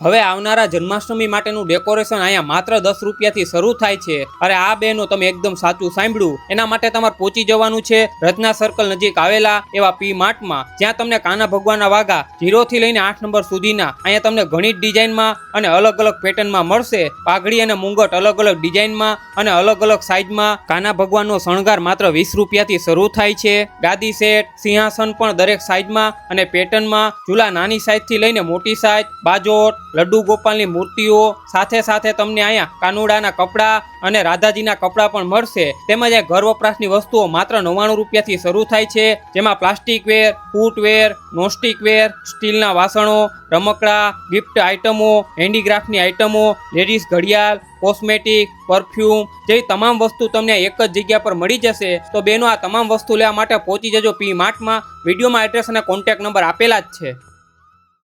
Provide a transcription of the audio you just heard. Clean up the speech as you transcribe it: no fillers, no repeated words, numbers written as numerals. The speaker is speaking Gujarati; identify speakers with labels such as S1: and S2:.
S1: હવે આવનારા જન્માષ્ટમી માટેનું ડેકોરેશન અહીંયા માત્ર 10 રૂપિયાથી શરૂ થાય છે। અરે આ બહેનો, તમે એકદમ સાચું સાંભળ્યું। એના માટે તમારે પહોંચી જવાનું છે રત્ના સર્કલ નજીક આવેલા એવા પી માર્ટમાં, જ્યાં તમને કાના ભગવાનના વાઘા 0 થી લઈને 8 નંબર સુધીના અહીંયા તમને ઘણી જ ડિઝાઇનમાં અને અલગ અલગ પેટર્નમાં મળશે। પાઘડી અને મુંગટ અલગ અલગ ડિઝાઇનમાં અને અલગ અલગ સાઇઝમાં। કાના ભગવાનનો શણગાર માત્ર 20 રૂપિયાથી શરૂ થાય છે। ગાદી સેટ, સિંહાસન પણ દરેક સાઇઝમાં અને પેટર્નમાં, ઝૂલા નાની સાઇઝથી લઈને મોટી સાઇઝ, બાજોટ, લડ્ડુ ગોપાલની મૂર્તિઓ, સાથે સાથે તમને અહીંયા કાનુડાના કપડાં અને રાધાજીના કપડાં પણ મળશે। તેમજ આ ઘર વપરાશની વસ્તુઓ માત્ર 99 રૂપિયાથી શરૂ થાય છે, જેમાં પ્લાસ્ટિક વેર, ફૂટવેર, નોનસ્ટિક વેર, સ્ટીલના વાસણો, રમકડા, ગિફ્ટ આઇટમો, હેન્ડીક્રાફ્ટની આઇટમો, લેડીઝ ઘડિયાળ, કોસ્મેટિક, પરફ્યુમ જેવી તમામ વસ્તુ તમને એક જ જગ્યા પર મળી જશે। તો બેનો, આ તમામ વસ્તુ લેવા માટે પહોંચી જજો પી માર્ટમાં। વિડીયોમાં એડ્રેસ અને કોન્ટેક્ટ નંબર આપેલા જ છે।